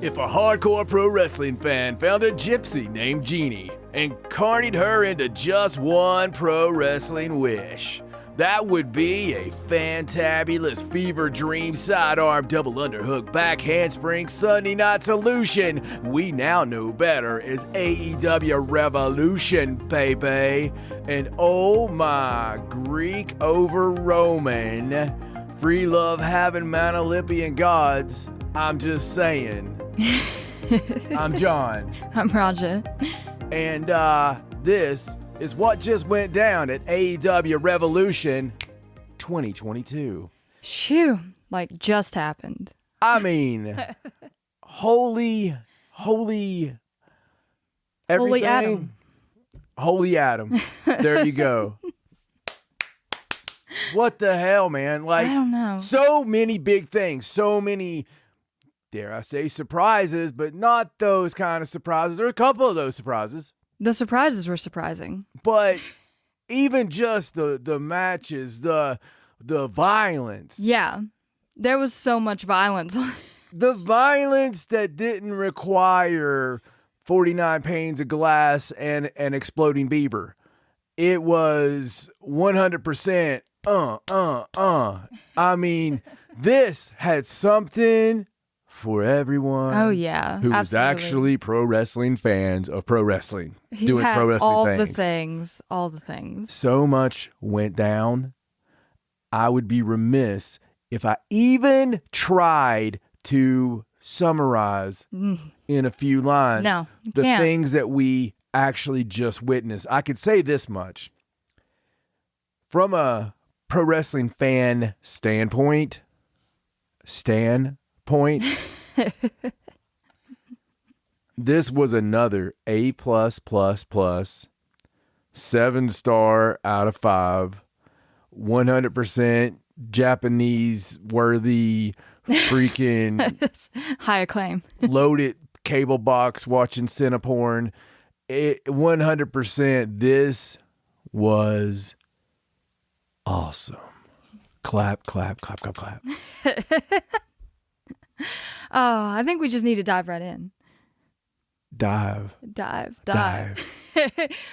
If a hardcore pro wrestling fan found a gypsy named Jeannie and carnied her into just one pro wrestling wish, that would be a fantabulous fever dream sidearm double underhook back handspring Sunday night solution we now know better as AEW Revolution, baby. And oh my Greek over Roman, free love having Mount Olympian gods, I'm just saying. I'm John. I'm Raja. And this is what just went down at AEW Revolution 2022. Shoo, like just happened. I mean, holy everything. Holy Adam. There you go. What the hell, man? Like, I don't know. So many big things, so many, dare I say, surprises, but not those kind of surprises. There are a couple of those surprises. The surprises were surprising. But even just the matches, the violence. Yeah. There was so much violence. The violence that didn't require 49 panes of glass and an exploding beaver. It was 100% I mean, this had something for everyone. Oh, yeah. Who was absolutely. actually pro wrestling fans of pro wrestling. He doing had pro wrestling all things. All the things. So much went down. I would be remiss if I even tried to summarize in a few lines the things that we actually just witnessed. I could say this much. From a pro wrestling fan standpoint, this was another A+++, 7-star out of 5, 100% Japanese worthy, freaking high acclaim, loaded cable box watching Cineporn. 100%. This was awesome. Clap, clap, clap, clap, clap. Oh, I think we just need to dive right in. Dive.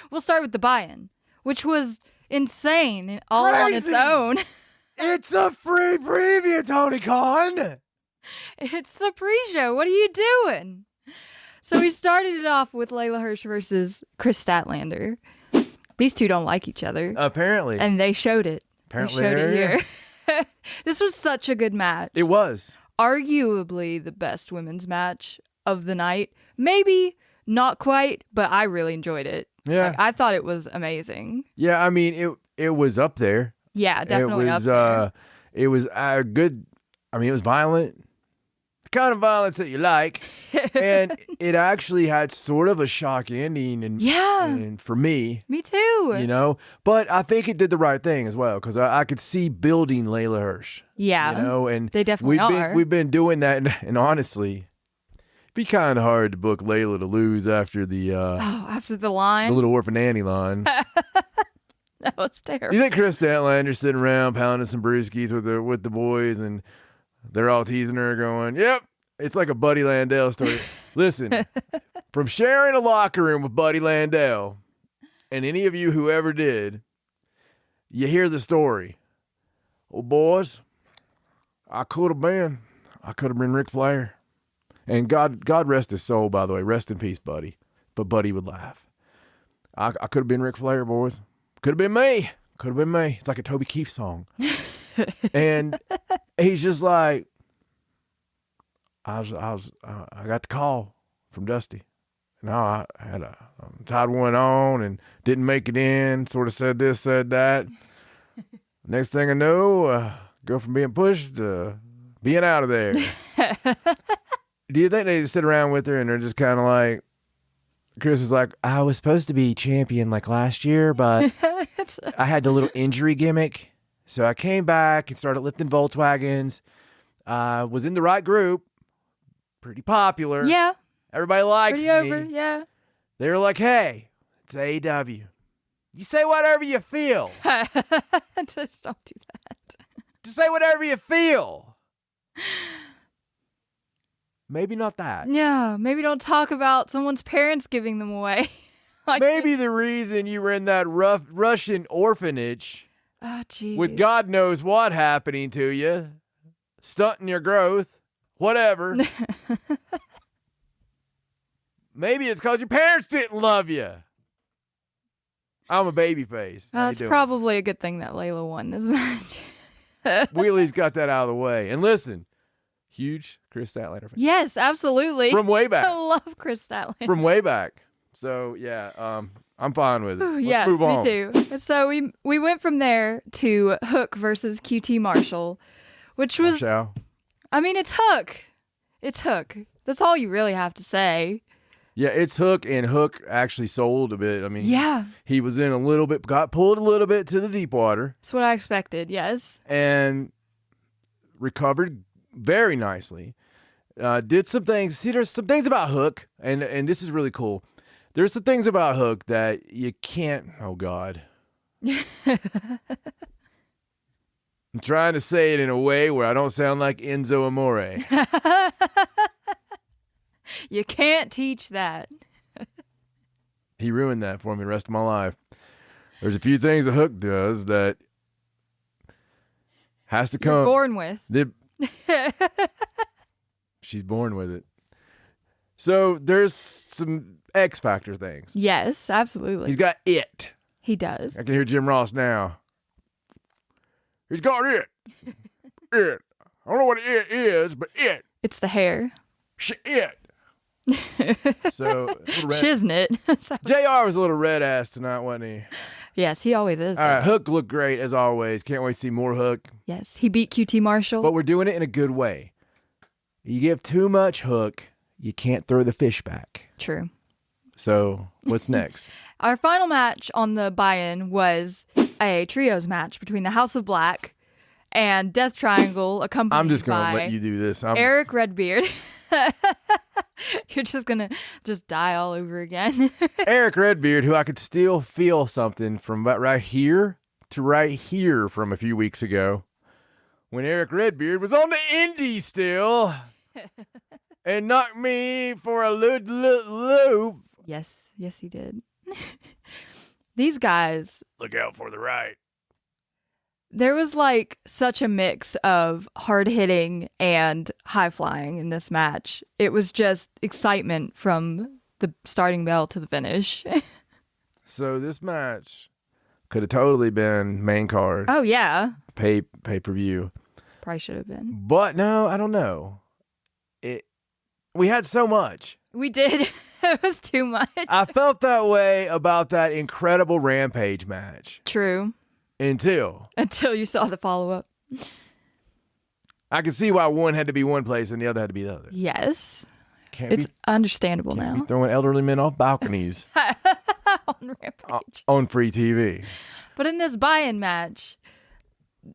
We'll start with the buy-in, which was insane all on its own. It's a free preview, Tony Khan. It's the pre-show. What are you doing? So we started it off with Layla Hirsch versus Chris Statlander. These two don't like each other. Apparently. And they showed it. Apparently. They showed it here. This was such a good match. It was. Arguably the best women's match of the night. Maybe not quite, but I really enjoyed it. Yeah. Like, I thought it was amazing. Yeah, I mean, it was up there. Yeah, definitely it was, up there. It was good. I mean, it was violent. The kind of violence that you like. And it actually had sort of a shock ending. And for me. Me too. You know? But I think it did the right thing as well, because I could see building Layla Hirsch. Yeah. You know? And they definitely are. We've been doing that. And honestly, it'd be kind of hard to book Layla to lose after the after the line. The Little Orphan Annie line. That was terrible. You think Chris Statlander sitting around pounding some brewskis with the boys, and they're all teasing her, going, "Yep, it's like a Buddy Landell story." Listen, from sharing a locker room with Buddy Landell, and any of you who ever did, you hear the story. Oh, boys, I could have been Ric Flair, and God rest his soul, by the way, rest in peace, Buddy. But Buddy would laugh. I could have been Ric Flair, boys. Could have been me. Could have been me. It's like a Toby Keith song. And he's just like, I got the call from Dusty. No, I tied one on and didn't make it in. Sort of said this, said that. Next thing I know, go from being pushed to being out of there. Do you think they sit around with her and they're just kind of like, Chris is like, I was supposed to be champion like last year, but I had the little injury gimmick. So I came back and started lifting Volkswagens. Was in the right group. Pretty popular. Yeah. Everybody likes me. Pretty over, yeah. They were like, hey, it's AEW. You say whatever you feel. Just don't do that. Just say whatever you feel. maybe not that. Yeah, maybe don't talk about someone's parents giving them away. Maybe the reason you were in that rough Russian orphanage with God knows what happening to you, stunting your growth, whatever. Maybe it's because your parents didn't love you. I'm a babyface. That's probably a good thing that Layla won this match. Wheelie's got that out of the way. And listen, huge Chris Statlander fan. Yes, absolutely. From way back. I love Chris Statlander. From way back. So, yeah, I'm fine with it. Let's move on. Me too. So we went from there to Hook versus QT Marshall, which was... I mean, it's Hook. It's Hook. That's all you really have to say. Yeah, it's Hook, and Hook actually sold a bit. I mean, yeah, he was in a little bit, got pulled a little bit to the deep water. That's what I expected, yes. And recovered very nicely. Did some things. See, there's some things about Hook, and this is really cool. There's some things about Hook that you can't, oh God. I'm trying to say it in a way where I don't sound like Enzo Amore. You can't teach that. He ruined that for me the rest of my life. There's a few things a Hook does that has to come. You're born with. She's born with it. So there's some X Factor things. Yes, absolutely. He's got it. He does. I can hear Jim Ross now. He's got it. It. I don't know what it is, but it. It's the hair. It. So, Shiznit. JR was a little red ass tonight, wasn't he? Yes, he always is. All right, Hook looked great as always. Can't wait to see more Hook. Yes, he beat QT Marshall. But we're doing it in a good way. You give too much Hook, you can't throw the fish back. True. So, what's next? Our final match on the buy-in was a trios match between the House of Black and Death Triangle, accompanied I'm just going by to let you do this. Eric Redbeard. You're just going to die all over again. Eric Redbeard, who I could still feel something from about right here to right here from a few weeks ago, when Eric Redbeard was on the Indies still and knocked me for a loop. Yes, he did. These guys. Look out for the right. There was like such a mix of hard hitting and high flying in this match. It was just excitement from the starting bell to the finish. So this match could have totally been main card. Oh yeah. Pay per view. Probably should have been. But no, I don't know. We had so much. We did. It was too much. I felt that way about that incredible Rampage match. True. Until you saw the follow-up. I could see why one had to be one place and the other had to be the other. Yes. It's understandable can't now. be throwing elderly men off balconies on Rampage. On free TV. But in this buy-in match,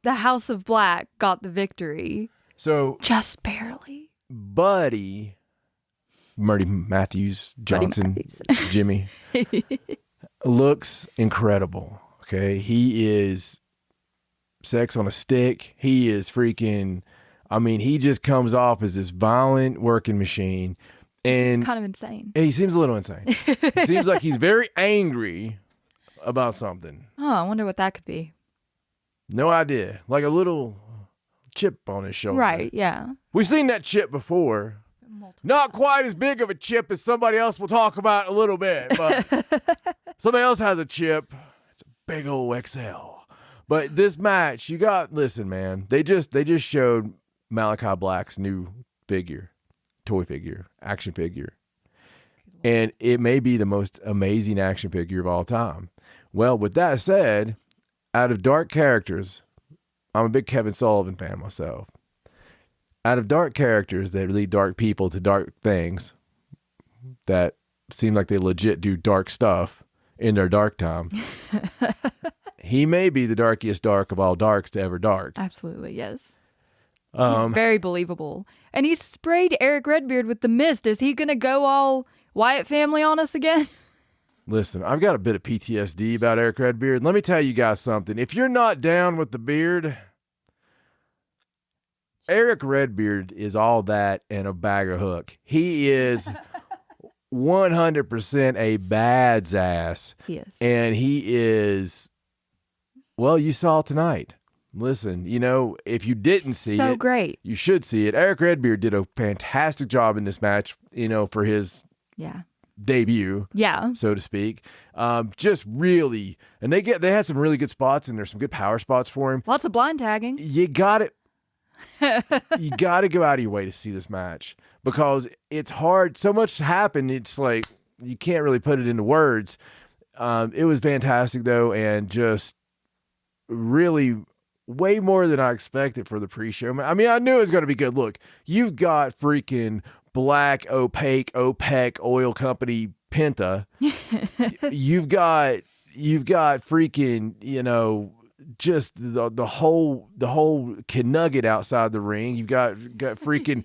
the House of Black got the victory. So just barely. Buddy Matthews Johnson, Jimmy, looks incredible. Okay, he is sex on a stick. He is freaking, I mean, he just comes off as this violent working machine. And it's kind of insane. He seems a little insane. It seems like he's very angry about something. Oh, I wonder what that could be. No idea. Like a little chip on his shoulder. Right, yeah. We've seen that chip before. Not quite as big of a chip as somebody else will talk about in a little bit, but somebody else has a chip. It's a big old XL. But this match, listen, man, they just showed Malachi Black's new toy figure, action figure. And it may be the most amazing action figure of all time. Well, with that said, out of dark characters, I'm a big Kevin Sullivan fan myself. Out of dark characters that lead dark people to dark things that seem like they legit do dark stuff in their dark time, he may be the darkest dark of all darks to ever dark. Absolutely, yes. He's very believable. And he sprayed Eric Redbeard with the mist. Is he going to go all Wyatt family on us again? Listen, I've got a bit of PTSD about Eric Redbeard. Let me tell you guys something. If you're not down with the beard, Eric Redbeard is all that and a bag of hook. He is 100% a bad's ass. He is. And he is, well, you saw tonight. Listen, if you didn't see it, so great. You should see it. Eric Redbeard did a fantastic job in this match, for his debut, so to speak. Just really, and they had some really good spots in there, some good power spots for him. Lots of blind tagging. You got it. You got to go out of your way to see this match because it's hard. So much happened. It's like you can't really put it into words. It was fantastic though, and just really way more than I expected for the pre-show. I mean, I knew it was going to be good. Look, you've got freaking black, opaque, OPEC oil company Penta. you've got freaking, just the whole kid nugget outside the ring. You've got freaking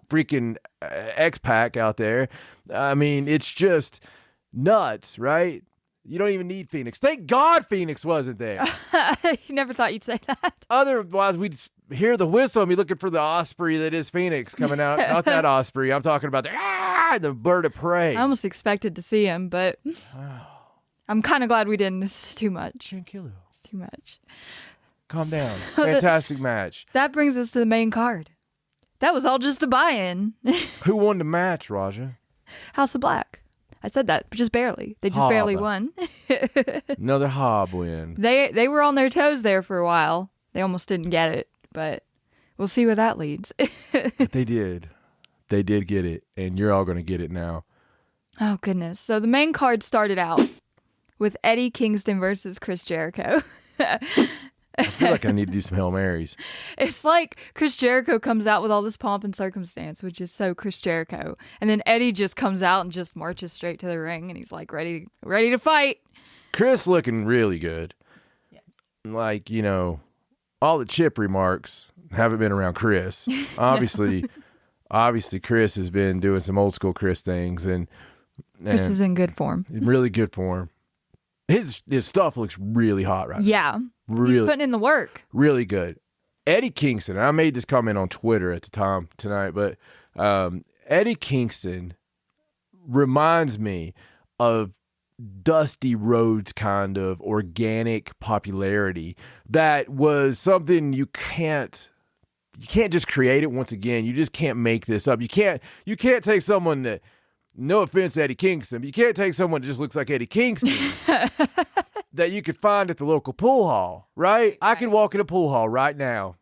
freaking X-Pac out there. I mean, it's just nuts, right? You don't even need Phoenix. Thank God Phoenix wasn't there. You never thought you'd say that. Otherwise, we'd hear the whistle and be looking for the osprey that is Phoenix coming out. Not that osprey. I'm talking about the bird of prey. I almost expected to see him, but I'm kind of glad we didn't. This is too much. It's too much. Calm down. Fantastic match. That brings us to the main card. That was all just the buy-in. Who won the match, Raja? House of Black. I said that, but just barely. They just barely won. Another Hob win. They were on their toes there for a while. They almost didn't get it, but we'll see where that leads. But they did. They did get it, and you're all going to get it now. Oh, goodness. So the main card started out with Eddie Kingston versus Chris Jericho. I feel like I need to do some Hail Marys. It's like Chris Jericho comes out with all this pomp and circumstance, which is so Chris Jericho. And then Eddie just comes out and just marches straight to the ring, and he's like ready to fight. Chris looking really good. Yes. Like, all the chip remarks haven't been around Chris. Obviously, Chris has been doing some old school Chris things, and Chris is in good form. Really good form. His stuff looks really hot right now. Yeah. Really, he's putting in the work. Really good. Eddie Kingston, I made this comment on Twitter at the time tonight, but Eddie Kingston reminds me of Dusty Rhodes kind of organic popularity that was something you can't just create it once again. You just can't make this up. You can't take someone that, no offense, Eddie Kingston, but you can't take someone that just looks like Eddie Kingston that you could find at the local pool hall, right? I could walk in a pool hall right now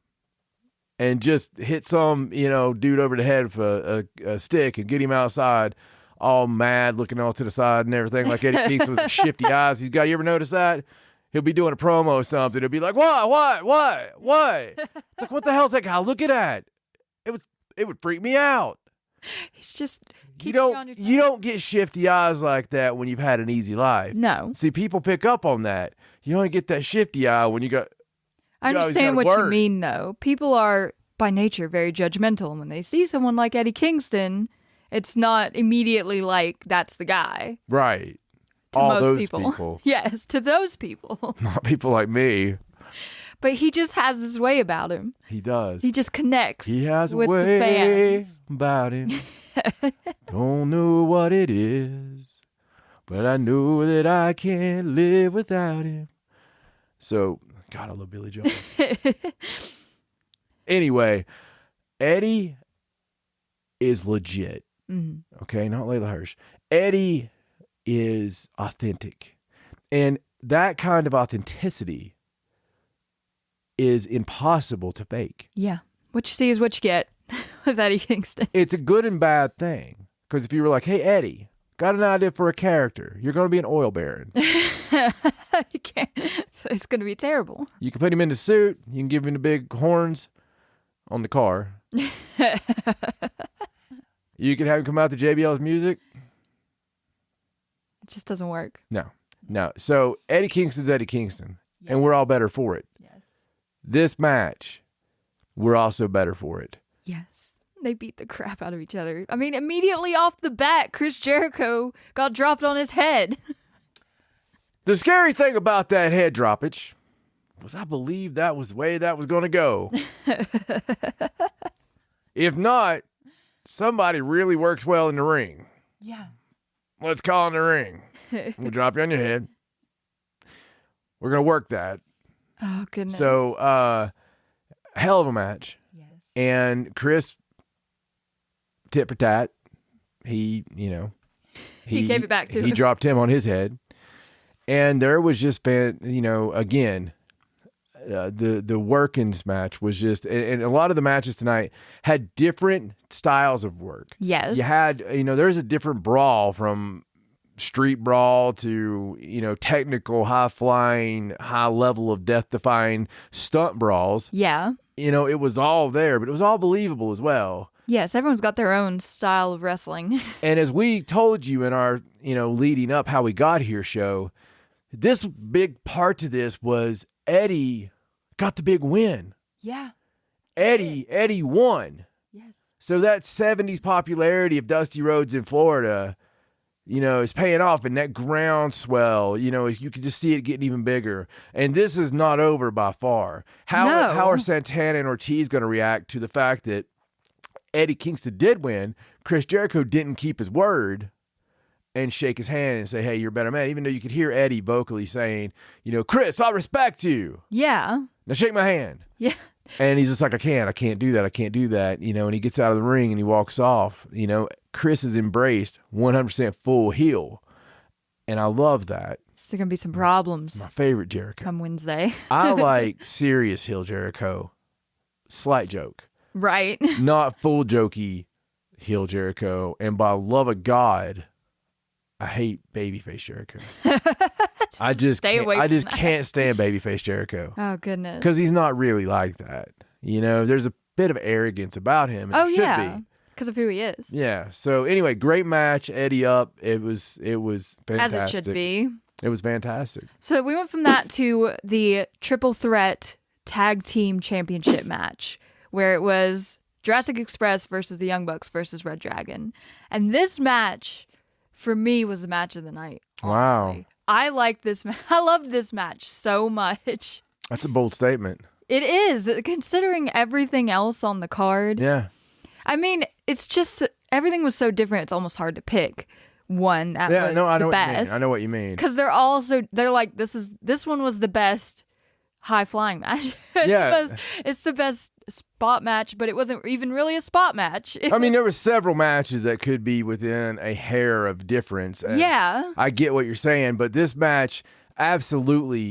and just hit some, dude over the head with a stick and get him outside all mad, looking all to the side and everything like Eddie Kingston with the shifty eyes he's got. You ever notice that? He'll be doing a promo or something. He'll be like, what? It's like, what the hell's that guy looking at? It would freak me out. He's just you don't get shifty eyes like that when you've had an easy life. No. See, people pick up on that. You only get that shifty eye when you got. I understand what you mean, though. People are by nature very judgmental, and when they see someone like Eddie Kingston, it's not immediately like that's the guy. Right. To all most those people. Yes, to those people. Not people like me. But he just has this way about him. He does. He just connects. He has with a way the fans. about him. Don't know what it is, but I know that I can't live without him. So, God, I love Billy Joel. Anyway, Eddie is legit. Mm-hmm. Okay, not Layla Hirsch. Eddie is authentic. And that kind of authenticity is impossible to fake. Yeah. What you see is what you get with Eddie Kingston. It's a good and bad thing. Because if you were like, hey, Eddie, got an idea for a character. You're going to be an oil baron. You can't. So it's going to be terrible. You can put him in the suit. You can give him the big horns on the car. You can have him come out to JBL's music. It just doesn't work. No. So Eddie Kingston's Eddie Kingston. Yes. And we're all better for it. Yes. This match, we're also better for it. Yes. They beat the crap out of each other. I mean, immediately off the bat, Chris Jericho got dropped on his head. The scary thing about that head droppage, was I believe that was the way that was going to go. If not, somebody really works well in the ring. Yeah. Let's call in the ring. We'll drop you on your head. We're going to work that. Oh, goodness. So, hell of a match. Yes. And Chris, tit for tat, he gave it back to he him. dropped him on his head. And there was just, again, the work in this match was just, and a lot of the matches tonight had different styles of work. Yes. You had, there's a different brawl from street brawl to, technical, high flying, high level of death defying stunt brawls. Yeah. It was all there, but it was all believable as well. Yes, everyone's got their own style of wrestling. And as we told you in our, leading up how we got here show, this big part to this was Eddie got the big win. Yeah. Eddie won. Yes. So that 70s popularity of Dusty Rhodes in Florida, is paying off, and that groundswell, you can just see it getting even bigger. And this is not over by far. How are Santana and Ortiz going to react to the fact that Eddie Kingston did win? Chris Jericho didn't keep his word and shake his hand and say, hey, you're a better man, even though you could hear Eddie vocally saying, Chris, I respect you. Yeah. Now shake my hand. Yeah. And he's just like, I can't do that. And he gets out of the ring and he walks off. Chris is embraced 100% full heel. And I love that. So there going to be some problems. It's my favorite Jericho. Come Wednesday. I like serious heel Jericho. Slight joke. Right. Not full jokey heel Jericho. And by love of God, I hate babyface Jericho. I just can't stand babyface Jericho. Oh, goodness. Because he's not really like that. There's a bit of arrogance about him. And it should be. Because of who he is. Yeah. So anyway, great match. Eddie up. It was fantastic. As it should be. It was fantastic. So we went from that to the Triple Threat Tag Team Championship match, where it was Jurassic Express versus the Young Bucks versus Red Dragon. And this match, for me, was the match of the night. Honestly. Wow. I like this. I loved this match so much. That's a bold statement. It is, considering everything else on the card. Yeah. I mean, it's just everything was so different. It's almost hard to pick one that was the best. I know what you mean. Because they're like, this one was the best high flying match. It's the best spot match, but it wasn't even really a spot match. There were several matches that could be within a hair of difference. Yeah. I get what you're saying, but this match, absolutely,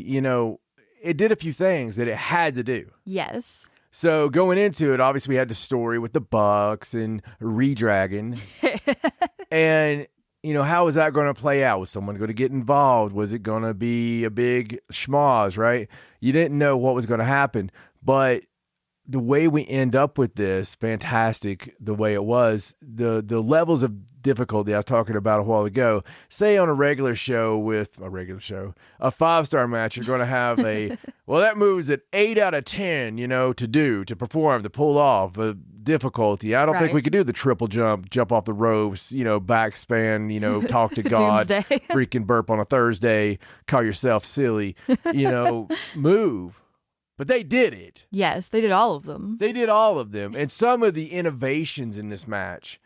it did a few things that it had to do. Yes. So going into it, obviously we had the story with the Bucks and Redragon. And, how was that going to play out? Was someone going to get involved? Was it going to be a big schmoz, right? You didn't know what was going to happen. But the way we end up with this, fantastic, the way it was, the levels of difficulty I was talking about a while ago. Say on a 5-star match, you're going to have that move's at 8 out of 10, to perform, to pull off a difficulty. I don't think we could do the triple jump off the ropes, backspan, talk to God, freaking burp on a Thursday, call yourself silly, move. But they did it. Yes, they did all of them. And some of the innovations in this match,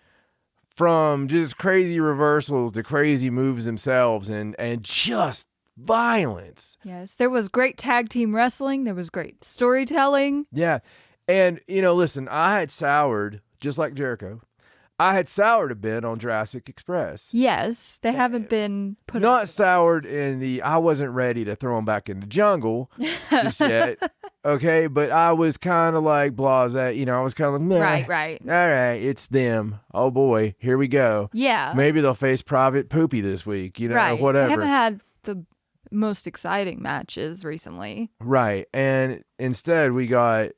from just crazy reversals to crazy moves themselves and just violence. Yes, there was great tag team wrestling. There was great storytelling. Yeah. And, listen, I had soured, just like Jericho, I had soured a bit on Jurassic Express. Yes, they haven't been put Not soured in I wasn't ready to throw them back in the jungle just yet. Okay, but I was kind of like blasé, I was kind of like, Right. All right, it's them. Oh boy, here we go. Yeah. Maybe they'll face Private Poopy this week, whatever. They haven't had the most exciting matches recently. Right, and instead we got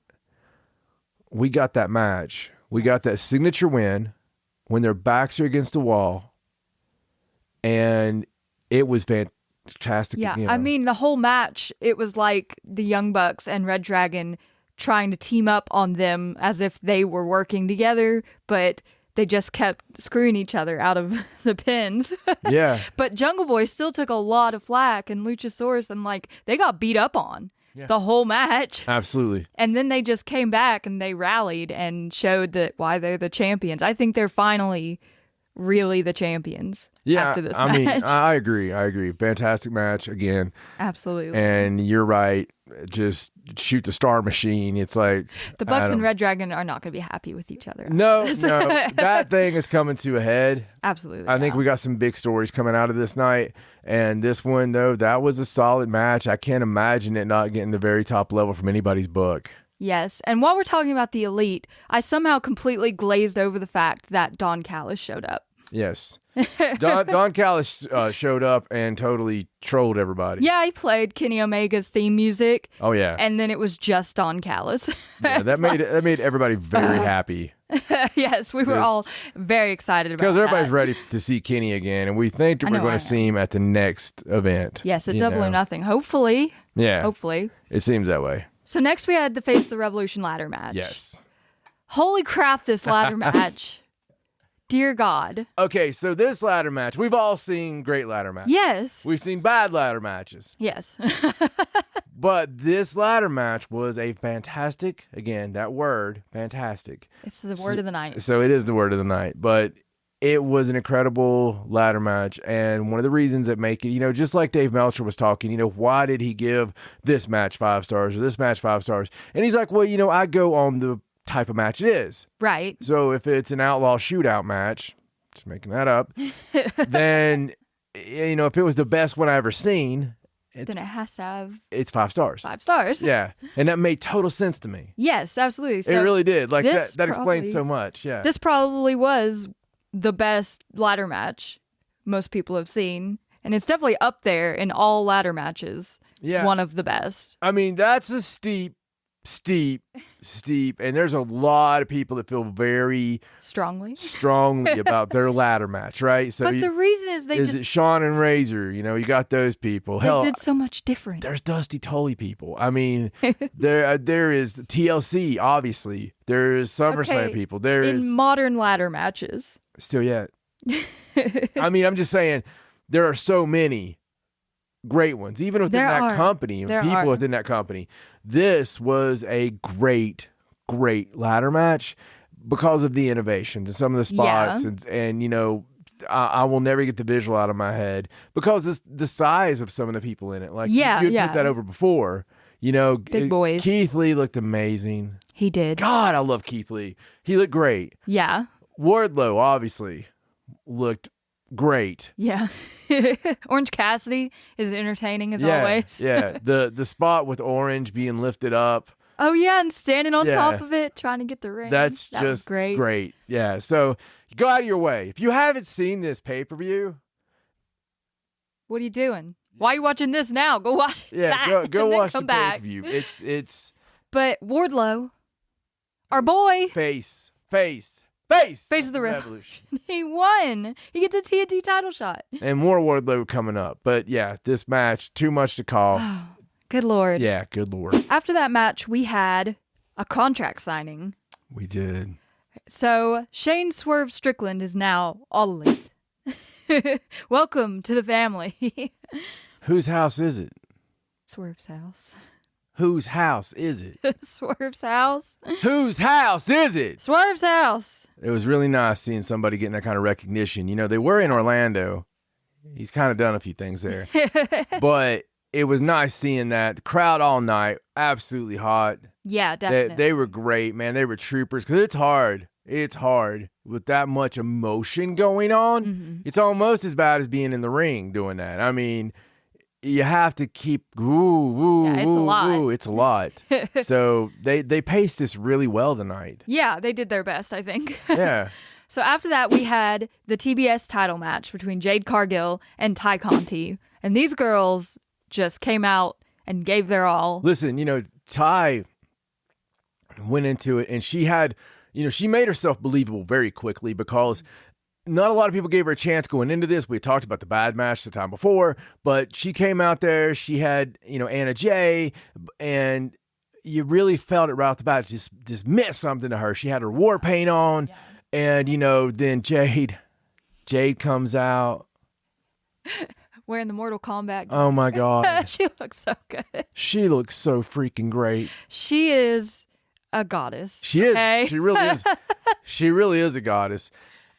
that match. We got that signature win when their backs are against the wall, and it was fantastic. Yeah, I mean, the whole match, it was like the Young Bucks and Red Dragon trying to team up on them as if they were working together, but they just kept screwing each other out of the pins. Yeah. But Jungle Boy still took a lot of flack, and Luchasaurus, and they got beat up on. the whole match. Absolutely. And then they just came back and they rallied and showed that why they're the champions. I think they're finally really the champions after this match. I mean, I agree. Fantastic match again. Absolutely. And you're right. Just shoot the Star Machine. It's like the Bucks and Red Dragon are not going to be happy with each other. No. That thing is coming to a head. Absolutely. I think we got some big stories coming out of this night. And this one, though, that was a solid match. I can't imagine it not getting the very top level from anybody's book. Yes. And while we're talking about the Elite, I somehow completely glazed over the fact that Don Callis showed up. Yes. Don Callis showed up and totally trolled everybody. Yeah, he played Kenny Omega's theme music. Oh, yeah. And then it was just Don Callis. Yeah, that made everybody very happy. Yes, we were all very excited about it. Because everybody's ready to see Kenny again, and we think that we're going to see him at the next event. Yes, at Double or Nothing. Hopefully. Yeah. Hopefully. It seems that way. So next we had the Face of the Revolution ladder match. Yes. Holy crap, this ladder match. Dear God. Okay, so this ladder match, we've all seen great ladder matches. Yes. We've seen bad ladder matches. Yes. But this ladder match was a fantastic, again, that word, fantastic. It's the word of the night. So it is the word of the night. But it was an incredible ladder match. And one of the reasons that make it, just like Dave Meltzer was talking, why did he give this match 5 stars or this match 5 stars? And he's like, well, I go on the type of match it is. Right. So if it's an outlaw shootout match, just making that up, then, if it was the best one I ever seen, then it has to have... It's 5 stars. 5 stars. Yeah. And that made total sense to me. Yes, absolutely. So it really did. Like that probably, explains so much. Yeah. This probably was the best ladder match most people have seen. And it's definitely up there in all ladder matches. Yeah. One of the best. I mean, that's a steep. And there's a lot of people that feel very strongly about their ladder match, right? So but the reason is it Sean and Razor? You got those people. They did so much different. There's Dusty Tully people. I mean, there is the TLC, obviously. There is SummerSlam people. There is modern ladder matches. Still yet. I mean, I'm just saying there are so many great ones, even within that company, people within that company. This was a great ladder match because of the innovations and some of the spots, and I will never get the visual out of my head because it's the size of some of the people in it. Like you put that over before, big boys. Keith Lee looked amazing. He did. God, I love Keith Lee. He looked great. Yeah. Wardlow obviously looked great. Yeah. Orange Cassidy is entertaining as always. Yeah. The spot with Orange being lifted up. Oh yeah, and standing on top of it, trying to get the ring. That just was great. Yeah. So go out of your way. If you haven't seen this pay-per-view, what are you doing? Why are you watching this now? Go watch that. Go watch the back. pay-per-view. It's But Wardlow, our boy, face of the Revolution. He won. He gets a TNT title shot. And more Wardlow coming up. But yeah, this match, too much to call. Good Lord. Yeah, good Lord. After that match, we had a contract signing. We did. So Shane Swerve Strickland is now All Elite. Welcome to the family. Whose house is it? Swerve's house. Whose house is it? Swerve's house. Whose house is it? Swerve's house. It was really nice seeing somebody getting that kind of recognition. They were in Orlando. He's kind of done a few things there. But it was nice seeing that. The crowd all night, absolutely hot. Yeah, definitely. They were great, man. They were troopers because it's hard. It's hard with that much emotion going on. Mm-hmm. It's almost as bad as being in the ring doing that. I mean, you have to keep it's a lot. It's a lot. So they paced this really well tonight. Yeah, they did their best, I think. Yeah. So after that, we had the TBS title match between Jade Cargill and Ty Conti. And these girls just came out and gave their all. Listen, Ty went into it and she had, she made herself believable very quickly because not a lot of people gave her a chance going into this. We talked about the bad match the time before, but she came out there. She had, Anna Jay, and you really felt it right off the bat. Just meant something to her. She had her war paint on, and then Jade comes out. wearing the Mortal Kombat. Oh my God. She looks so good. She looks so freaking great. She is a goddess. She is. Okay? She really is. She really is a goddess.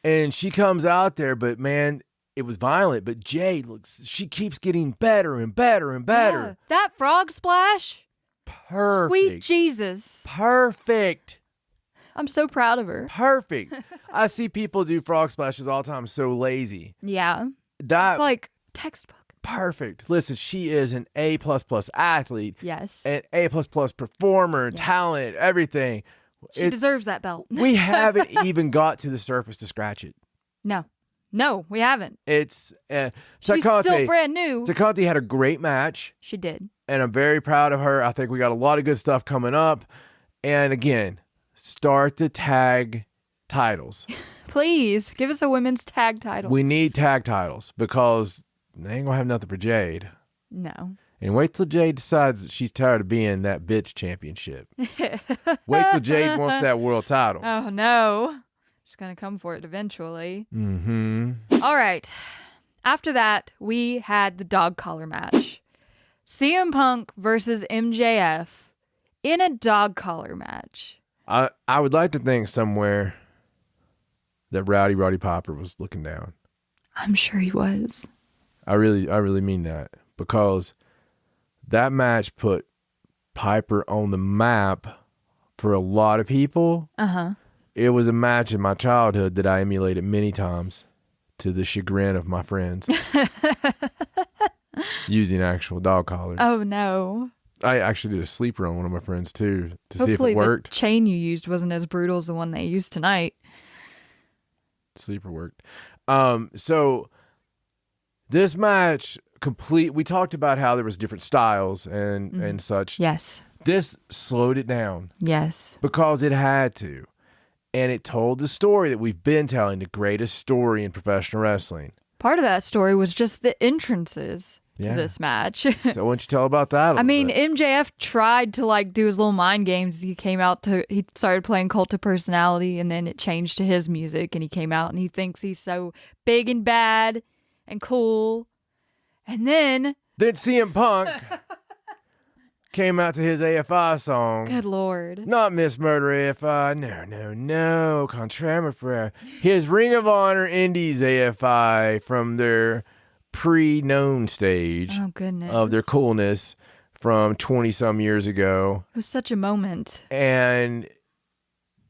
And she comes out there, but man, it was violent. But Jade she keeps getting better and better and better. Yeah, that frog splash. Perfect. Sweet Jesus. Perfect. I'm so proud of her. Perfect. I see people do frog splashes all the time. So lazy. Yeah. That It's like textbook. perfect. Listen, she is an A++ athlete. Yes. An A++ performer, talent, everything. She deserves that belt. We haven't even got to the surface to scratch it. No, we haven't. It's She's still brand new. Takante had a great match, She did. and I'm very proud of her. I think we got a lot of good stuff coming up. And again, start the tag titles. Please give us a women's tag title. We need tag titles because they ain't gonna have nothing for Jade. No. And wait till Jade decides that she's tired of being that bitch championship. Wait till Jade wants that world title. Oh no. She's gonna come for it eventually. Mm-hmm. All right. After that, we had the dog collar match. CM Punk versus MJF in a dog collar match. I would like to think somewhere that Roddy Piper was looking down. I'm sure he was. I really mean that, because that match put Piper on the map for a lot of people. Uh-huh. It was a match in my childhood that I emulated many times to the chagrin of my friends using actual dog collars. Oh no. I actually did a sleeper on one of my friends too to see if Hopefully it worked. the chain you used wasn't as brutal as the one they used tonight. Sleeper worked. So this match we talked about how there was different styles and such. Yes. This slowed it down Yes. because it had to. And it told the story that we've been telling, the greatest story in professional wrestling. Part of that story was just the entrances to Yeah. this match. So why don't you tell about that a I little mean, bit? MJF tried to do his little mind games. He started playing Cult of Personality, and then it changed to his music, and he came out and he thinks he's so big and bad and cool. And then CM Punk came out to his AFI song. good Lord. Not Miss Murder AFI. No. Contraire, my friend. His Ring of Honor Indies AFI from their pre-known stage Oh, goodness. of their coolness from 20-some years ago. It was such a moment. And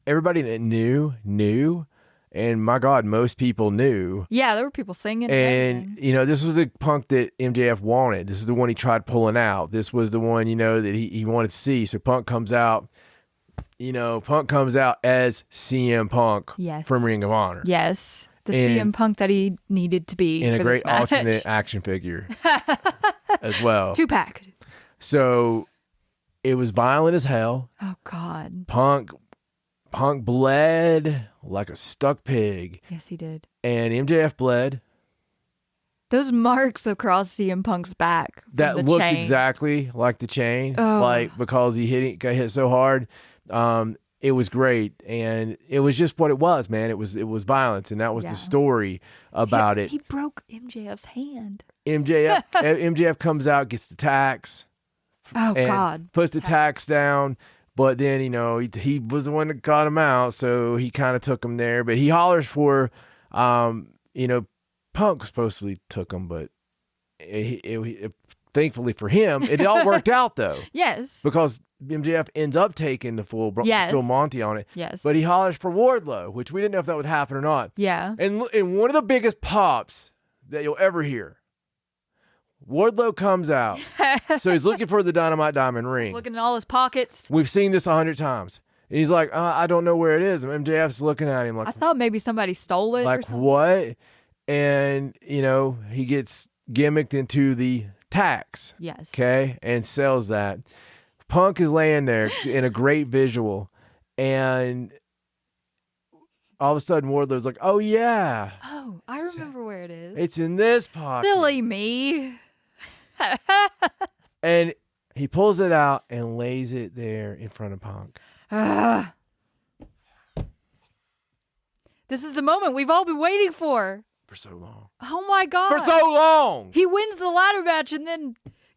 everybody that knew. And my God, most people knew. Yeah, there were people singing. And, this was the Punk that MJF wanted. This is the one he tried pulling out. This was the one, that he wanted to see. So Punk comes out, as CM Punk from Ring of Honor. Yes. The And- CM Punk that he needed to be. And a for great this match. alternate action figure as well. 2-pack. So it was violent as hell. Oh, God. Punk bled like a stuck pig. Yes, he did. And MJF bled. Those marks across CM Punk's back. from That the looked chain. exactly like the chain. Oh. Because he got hit so hard. It was great. And it was just what it was, man. It was violence. And that was Yeah. the story about it. He broke MJF's hand. MJF comes out, gets the tacks. Oh, And God. puts the tacks down. But then, he was the one that got him out, so he kind of took him there. But he hollers for, Punk supposedly took him, but thankfully for him, it all worked out, though. Yes. Because MJF ends up taking the full Monty on it. Yes. But he hollers for Wardlow, which we didn't know if that would happen or not. Yeah. And one of the biggest pops that you'll ever hear, Wardlow comes out. So he's looking for the Dynamite Diamond ring. Looking in all his pockets. We've seen this 100 times. And he's like, I don't know where it is. And MJF's looking at him like, I thought maybe somebody stole it. or like something. what? And, he gets gimmicked into the tax. Yes. Okay. And sells that. Punk is laying there in a great visual. And all of a sudden, Wardlow's like, oh, yeah. Oh, I remember where it is. It's in this pocket. Silly me. And he pulls it out and lays it there in front of Punk. This is the moment we've all been waiting for. For so long. Oh my God. For so long. He wins the ladder match and then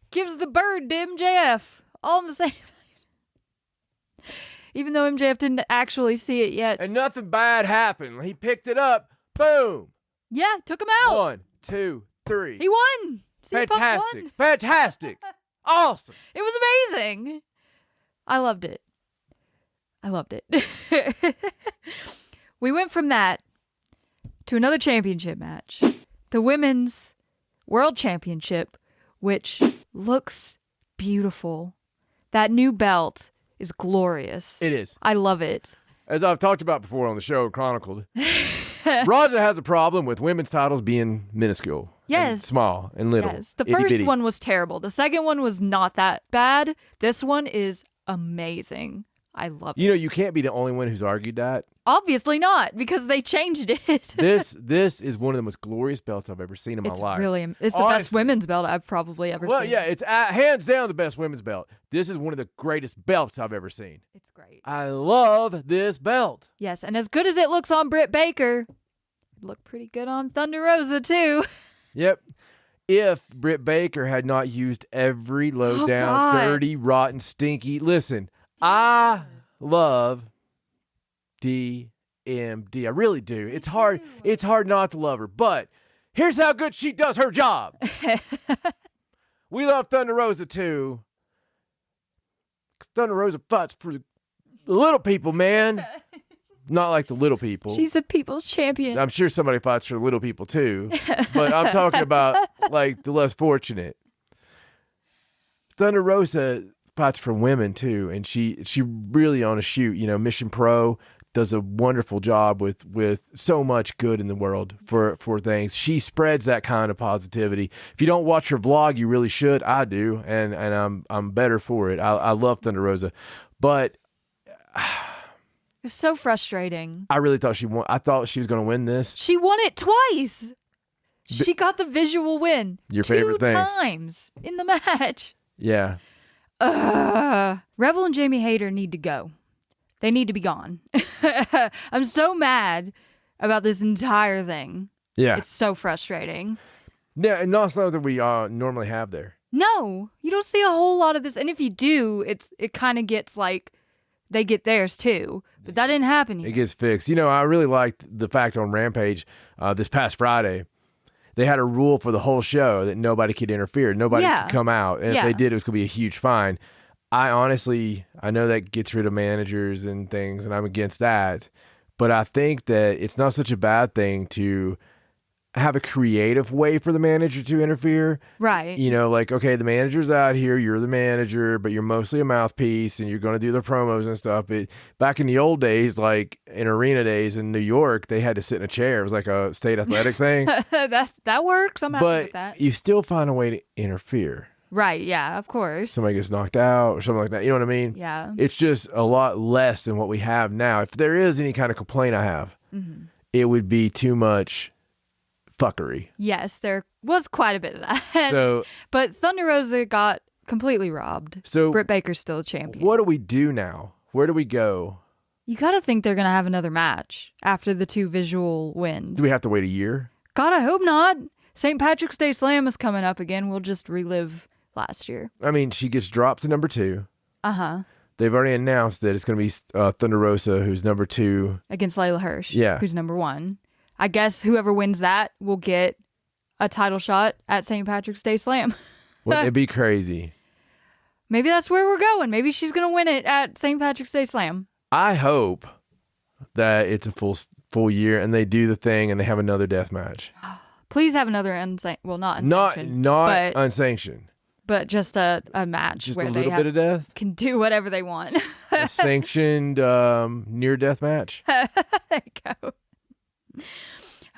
gives the bird to MJF. All in the same. Even though MJF didn't actually see it yet. And nothing bad happened. He picked it up. Boom. Yeah, took him out. 1, 2, 3. He won. CM Punk Fantastic. won. Fantastic. Awesome. It was amazing. I loved it. We went from that to another championship match. The Women's World Championship, which looks beautiful. That new belt is glorious. It is. I love it. As I've talked about before on the show, Chronicled, Raja has a problem with women's titles being minuscule. Yes. And small and little. Yes. The itty first bitty. one was terrible. The second one was not that bad. This one is amazing. I love it. You know, you can't be the only one who's argued that. Obviously not, because they changed it. This is one of the most glorious belts I've ever seen in my life. It's the Honestly. best women's belt I've probably ever Well, seen. yeah, it's hands down the best women's belt. This is one of the greatest belts I've ever seen. It's great. I love this belt. Yes, and as good as it looks on Britt Baker, it looked pretty good on Thunder Rosa too. Yep. If Britt Baker had not used every low down, God. dirty, rotten, stinky. Listen, I love DMD. I really do. It's hard. It's hard not to love her. But here's how good she does her job. We love Thunder Rosa too. 'Cause Thunder Rosa fights for the little people, man. Not like the little people. She's a people's champion. I'm sure somebody fights for little people too, but I'm talking about like the less fortunate. Thunder Rosa fights for women too, and she really on a shoot. You know, Mission Pro does a wonderful job with so much good in the world for things. She spreads that kind of positivity. If you don't watch her vlog, you really should. I do, and I'm better for it. I love Thunder Rosa, but. It was so frustrating. I really thought she won. I thought she was going to win this. She won it twice. She got the visual win. Your favorite things. 2 times in the match. Yeah. Rebel and Jamie Hayter need to go. They need to be gone. I'm so mad about this entire thing. Yeah. It's so frustrating. Yeah, and not something we normally have there. No, you don't see a whole lot of this. And if you do, it kind of gets like they get theirs too. But that didn't happen here. It gets fixed. You know, I really liked the fact on Rampage this past Friday, they had a rule for the whole show that nobody could interfere. Nobody could come out. And if they did, it was going to be a huge fine. I know that gets rid of managers and things, and I'm against that. But I think that it's not such a bad thing to have a creative way for the manager to interfere. Right. You know, like, okay, the manager's out here, you're the manager, but you're mostly a mouthpiece and you're going to do the promos and stuff. But back in the old days, like in arena days in New York, they had to sit in a chair. It was like a state athletic thing. That works. I'm happy with that. But you still find a way to interfere. Right. Yeah, of course. Somebody gets knocked out or something like that. You know what I mean? Yeah. It's just a lot less than what we have now. If there is any kind of complaint I have, it would be too much fuckery. Yes, there was quite a bit of that. But Thunder Rosa got completely robbed. So Britt Baker's still a champion. What do we do now? Where do we go? You gotta think they're gonna have another match after the 2 visual wins. Do we have to wait a year? God, I hope not. St. Patrick's Day Slam is coming up again. We'll just relive last year. I mean, she gets dropped to number 2. Uh-huh. They've already announced that it's going to be Thunder Rosa, who's number 2. Against Layla Hirsch, Yeah. who's number 1. I guess whoever wins that will get a title shot at St. Patrick's Day Slam. Wouldn't it be crazy? Maybe that's where we're going. Maybe she's going to win it at St. Patrick's Day Slam. I hope that it's a full year and they do the thing and they have another death match. Please have another not unsanctioned, Not unsanctioned. but just a match Just where a they little bit of death. can do whatever they want. A sanctioned near death match. There you go.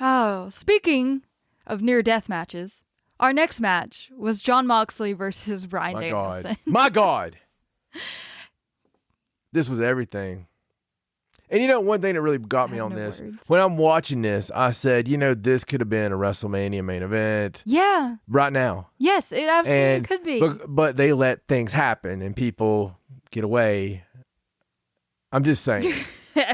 Oh, speaking of near death matches, our next match was Jon Moxley versus Bryan Danielson. My God. This was everything. And you know, one thing that really got me on this, when I'm watching this, I said, you know, this could have been a WrestleMania main event. Yeah. Right now. Yes, it absolutely could be. But they let things happen and people get away. I'm just saying.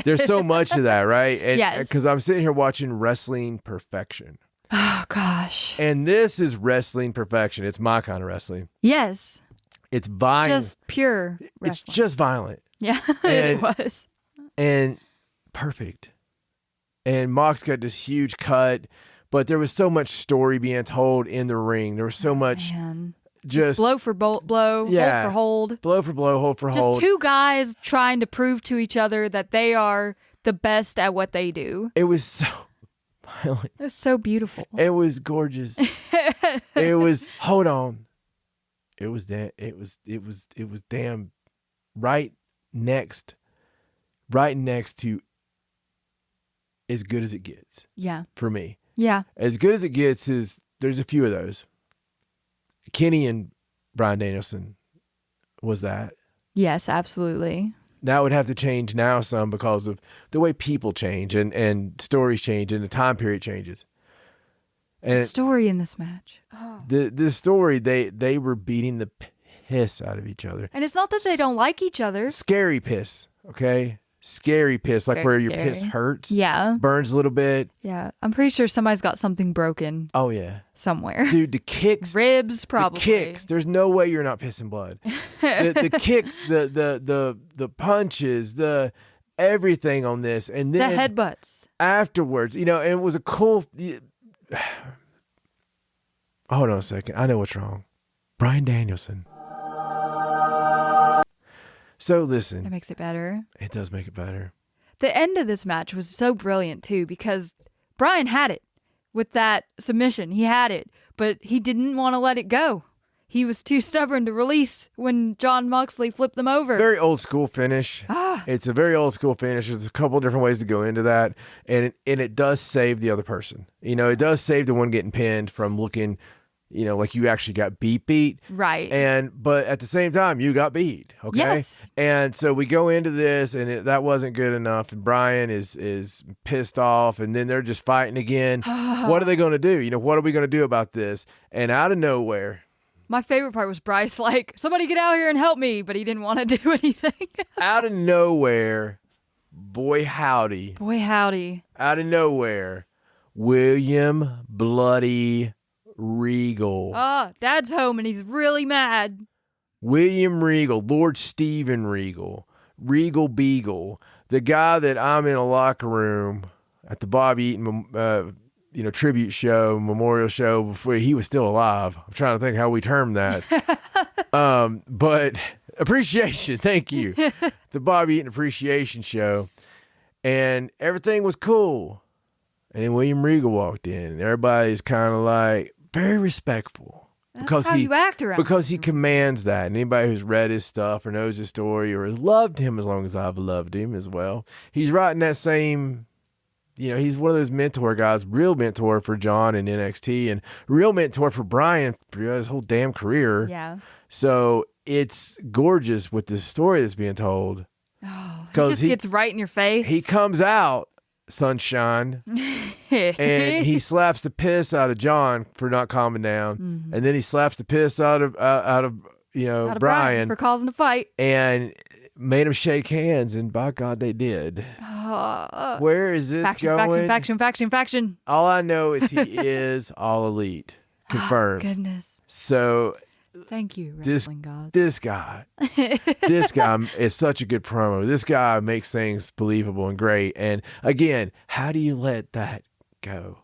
There's so much of that, right? And, yes. Because I'm sitting here watching Wrestling Perfection. Oh, gosh. And this is wrestling perfection. It's my kind of wrestling. Yes. It's violent. Just pure wrestling. It's just violent. Yeah, And- it was. And perfect. And Mox got this huge cut, but there was so much story being told in the ring. There was so much Man. just Blow for blow, Yeah. hold for hold. blow for blow, hold for Just hold. two guys trying to prove to each other that they are the best at what they do. It was so violent. It was so beautiful. It was gorgeous. It was hold on. It was damn right next to as good as it gets Yeah. for me. Yeah. As good as it gets is there's a few of those. Kenny and Bryan Danielson was that. Yes, absolutely. That would have to change now some because of the way people change and stories change and the time period changes. The And story in this match. Oh. the story, they were beating the piss out of each other. And it's not that they don't like each other. Scary piss, okay? Scary piss, like Very where your scary. piss hurts, Yeah. burns a little bit. Yeah. I'm pretty sure somebody's got something broken Oh, yeah. somewhere. Dude, the kicks. Ribs, probably. The kicks. There's no way you're not pissing blood. The kicks, the punches, the everything on this, and The then headbutts. afterwards, and it was a cool. Hold on a second. I know what's wrong. Bryan Danielson. So That listen, makes it better. it does make it better. The end of this match was so brilliant too because Bryan had it with that submission. He had it, but he didn't want to let it go. He was too stubborn to release when Jon Moxley flipped them over. Very old school finish. It's a very old school finish. There's a couple different ways to go into that, and it does save the other person. It does save the one getting pinned from looking, like you actually got beat. Right. But at the same time, you got beat. Okay. Yes. And so we go into this, and that wasn't good enough. And Bryan is pissed off, and then they're just fighting again. What are they going to do? What are we going to do about this? And out of nowhere, My favorite part was Bryce like, somebody get out here and help me, but he didn't want to do anything. out of nowhere, boy howdy, Boy, howdy. out of nowhere, William Bloody Regal. Oh, Dad's home and he's really mad. William Regal, Lord Steven Regal, Regal Beagle, the guy that I'm in a locker room at the Bob Eaton, tribute show, memorial show before he was still alive. I'm trying to think how we term that. But appreciation, thank you. The Bob Eaton appreciation show, and everything was cool. And then William Regal walked in, and everybody's kind of like very respectful. That's how you act around Because he him. commands that. And anybody who's read his stuff or knows his story or has loved him as long as I've loved him as well, he's right in that same, he's one of those mentor guys, real mentor for John in NXT and real mentor for Bryan throughout his whole damn career. Yeah. So it's gorgeous with the story that's being told. Oh, he 'Cause just he- gets right in your face. He comes out, sunshine, and he slaps the piss out of John for not calming down, and then he slaps the piss out of Out of Bryan for causing a fight. and made him shake hands, and by God they did. Where is this going? Faction. All I know is he is all elite, confirmed. Goodness. So Thank you, this wrestling gods. this guy is such a good promo. This guy makes things believable and great. And again, how do you let that go?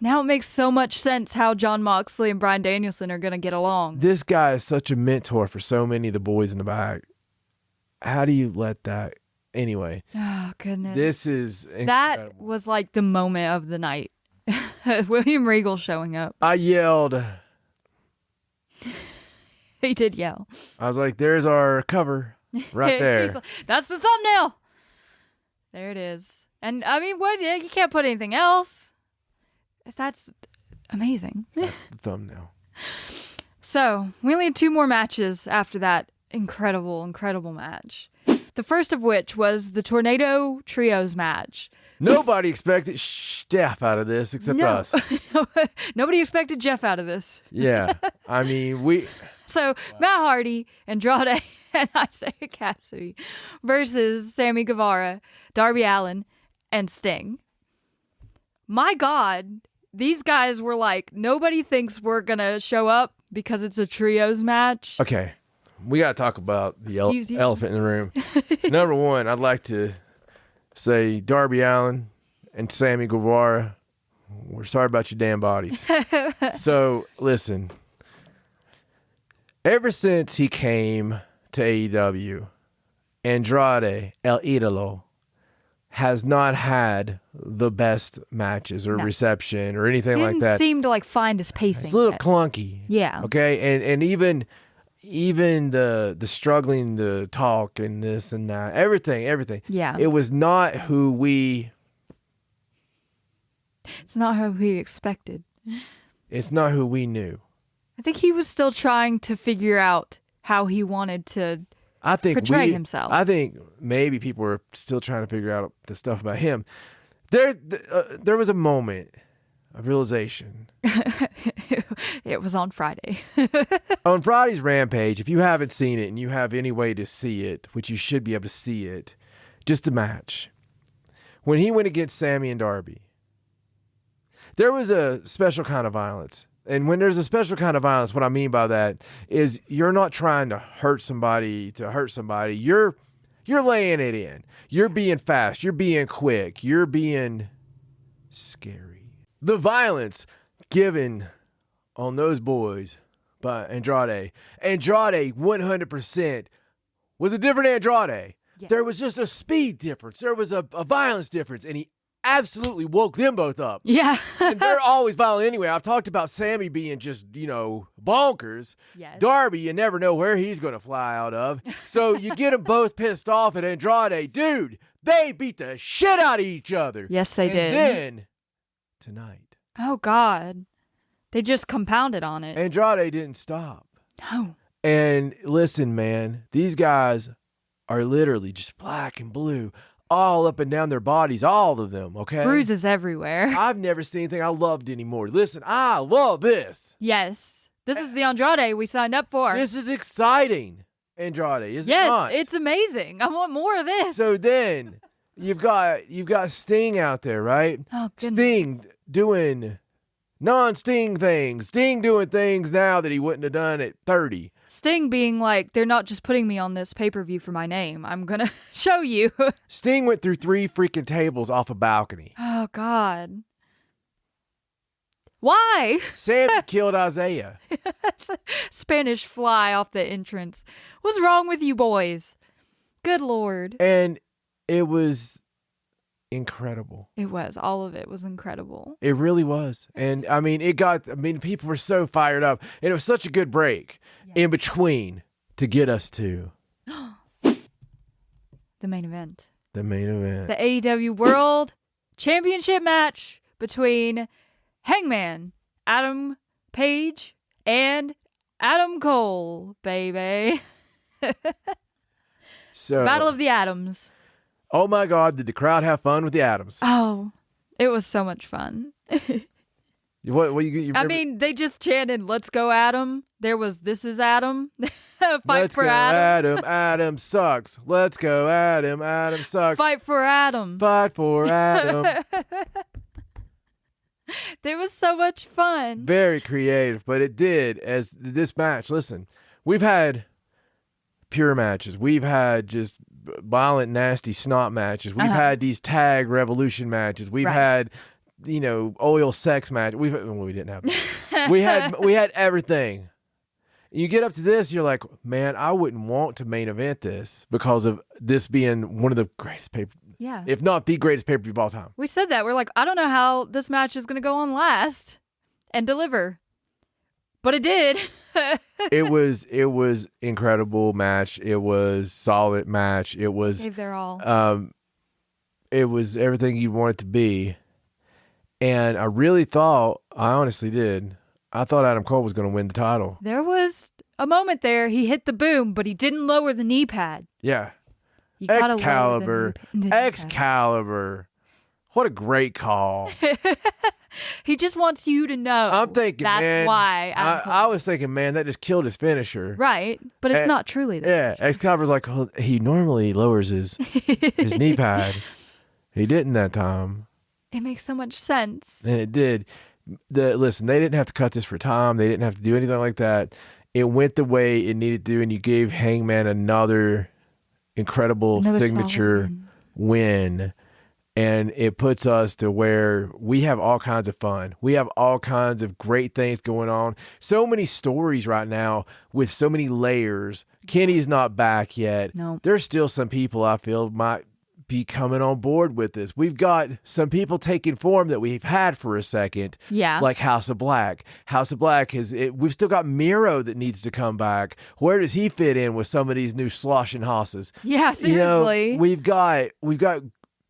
Now it makes so much sense how Jon Moxley and Bryan Danielson are going to get along. This guy is such a mentor for so many of the boys in the back. How do you let that? Anyway, Oh, goodness. this is incredible. That was like the moment of the night. William Regal showing up. I yelled. He did yell. I was like, "There's our cover right He's there." like, that's the thumbnail. There it is. And I mean, what? Yeah, you can't put anything else. That's amazing. That's the thumbnail. So we only had 2 more matches after that incredible match. The first of which was the Tornado Trios match. Nobody expected Steph out of this except us. Nobody expected Jeff out of this. Yeah, I mean So Matt Hardy, Andrade, and Isaiah Cassidy versus Sammy Guevara, Darby Allin, and Sting. My God, these guys were like, nobody thinks we're going to show up because it's a trios match. Okay. We got to talk about the elephant in the room. Number one, I'd like to say Darby Allin and Sammy Guevara, we're sorry about your damn bodies. So, listen. Ever since he came to AEW, Andrade El Idolo has not had the best matches or reception or anything like that. He didn't seem to like find his pacing. It's a little clunky. Yeah. Okay, and even the struggling to talk and this and that, everything. Yeah. It was not who we. It's not who we expected. It's not who we knew. I think he was still trying to figure out how he wanted to portray himself. I think maybe people were still trying to figure out the stuff about him. There was a moment of realization. It was on Friday. On Friday's Rampage, if you haven't seen it and you have any way to see it, which you should be able to see it, just a match. When he went against Sammy and Darby, there was a special kind of violence. And when there's a special kind of violence, what I mean by that is you're not trying to hurt somebody. You're laying it in. You're being fast. You're being quick. You're being scary. The violence given on those boys by Andrade 100% was a different Andrade. Yeah. There was just a speed difference. There was a violence difference, and he absolutely woke them both up. Yeah. And they're always violent anyway. I've talked about Sammy being just, bonkers. Yes. Darby, you never know where he's going to fly out of. So you get them both pissed off at Andrade. Dude, they beat the shit out of each other. Yes, they did. And then, tonight. Oh, God. They just compounded on it. Andrade didn't stop. No. And listen, man, these guys are literally just black and blue. All up and down their bodies, all of them, okay? Bruises everywhere. I've never seen anything I loved anymore. Listen, I love this. Yes. This is the Andrade we signed up for. This is exciting, Andrade, is it not? Yes, it's amazing. I want more of this. So then, you've got Sting out there, right? Oh, goodness. Sting doing non-Sting things. Sting doing things now that he wouldn't have done at 30. Sting being like, they're not just putting me on this pay-per-view for my name. I'm going to show you. Sting went through 3 freaking tables off a balcony. Oh, God. Why? Sammy killed Isaiah. Spanish fly off the entrance. What's wrong with you boys? Good Lord. And it was incredible. It was. All of it was incredible. It really was. And people were so fired up. And it was such a good break in between to get us to the main event. The main event. The AEW World Championship match between Hangman, Adam Page, and Adam Cole, baby. So Battle of the Atoms. Oh my God, did the crowd have fun with the Atoms? Oh, it was so much fun. I mean, they just chanted, "Let's go, Adam." There was, "This is Adam." Fight Let's for go, Adam. Adam sucks. Let's go, Adam. Adam sucks. Fight for Adam. Fight for Adam. There was so much fun. Very creative, but it did as this match. Listen, we've had pure matches. We've had just violent, nasty snot matches. We've had these tag revolution matches. We've had, oil sex match. We didn't have that. we had everything. You get up to this, you're like, man, I wouldn't want to main event this because of this being one of the greatest if not the greatest pay-per-view of all time. We said that. We're like, I don't know how this match is going to go on last and deliver. But it did. It was incredible match. It was solid match. It was gave their all. It was everything you want it to be. And I honestly did. I thought Adam Cole was going to win the title. There was a moment there. He hit the boom, but he didn't lower the knee pad. Yeah. You gotta Excalibur. Excalibur. What a great call. He just wants you to know. I'm thinking, that's man. Why. I was thinking, man, that just killed his finisher. Right. But it's not truly that. Yeah. Excalibur's like, well, he normally lowers his knee pad. He didn't that time. It makes so much sense. And it did. Listen, they didn't have to cut this for time. They didn't have to do anything like that. It went the way it needed to, and you gave Hangman another incredible signature win. And it puts us to where we have all kinds of fun. We have all kinds of great things going on. So many stories right now with so many layers. Kenny's not back yet. No. There's still some people I feel might be coming on board with this. We've got some people taking form that we've had for a second. Yeah. Like House of Black. House of Black we've still got Miro that needs to come back. Where does he fit in with some of these new sloshing hosses? Yeah, seriously. We've got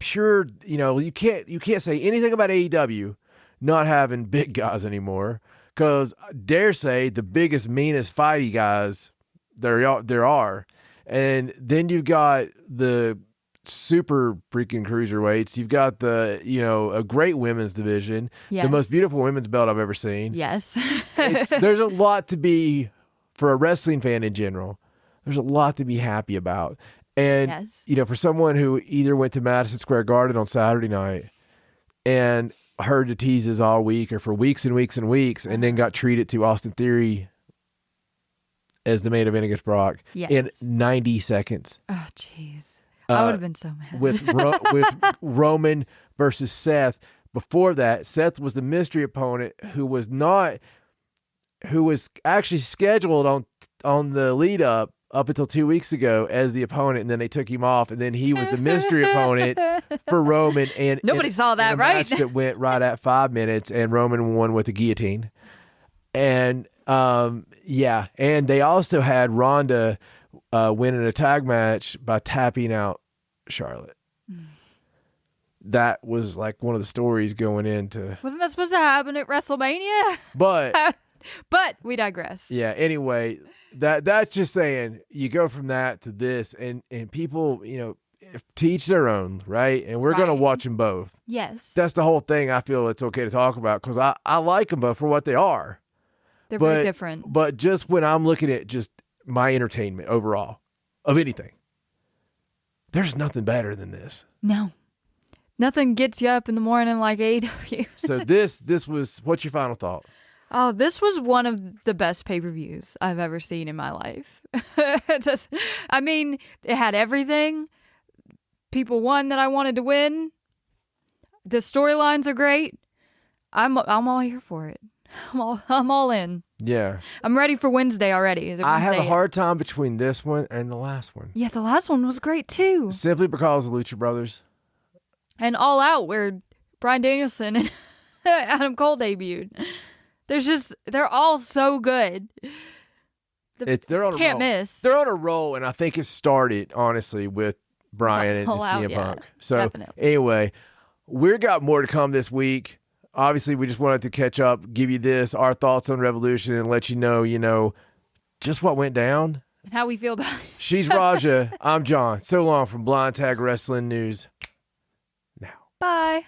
pure, you can't say anything about AEW not having big guys anymore, because dare say the biggest, meanest, fighty guys there are. And then you've got the super freaking cruiserweights. You've got a great women's division, yes. The most beautiful women's belt I've ever seen. Yes. There's a lot to be, for a wrestling fan in general, there's a lot to be happy about. And, yes. For someone who either went to Madison Square Garden on Saturday night and heard the teases all week or for weeks and weeks and weeks, and then got treated to Austin Theory as the main event against Brock in 90 seconds. Oh, jeez. I would have been so mad. With Roman versus Seth. Before that, Seth was the mystery opponent who was actually scheduled on the lead up until 2 weeks ago as the opponent, and then they took him off, and then he was the mystery opponent for Roman. And nobody saw that, in a right? match that went right at 5 minutes, and Roman won with a guillotine. And and they also had Ronda winning a tag match by tapping out Charlotte. That was like one of the stories going into. Wasn't that supposed to happen at WrestleMania? But we digress. Yeah. Anyway, that's just saying you go from that to this, and people, to each their own, right? And we're going to watch them both. Yes. That's the whole thing. I feel it's okay to talk about, because I like them both for what they are. They're very different. But just when I'm looking at just my entertainment overall of anything, there's nothing better than this. No. Nothing gets you up in the morning like AEW. So this was, what's your final thought? Oh, this was one of the best pay-per-views I've ever seen in my life. I mean, it had everything. People won that I wanted to win. The storylines are great. I'm all here for it. I'm all in. Yeah. I'm ready for Wednesday already. I have a hard time between this one and the last one. Yeah, the last one was great too. Simply because of Lucha Brothers. And All Out, where Bryan Danielson and Adam Cole debuted. They're all so good. They're on a can't roll. miss. They're on a roll, and I think it started, honestly, with Bryan and CM Punk. So definitely. Anyway, we've got more to come this week. Obviously, we just wanted to catch up, give you our thoughts on Revolution, and let you know, just what went down. And how we feel about it. She's Raja. I'm John. So long from Blind Tag Wrestling News. Now. Bye.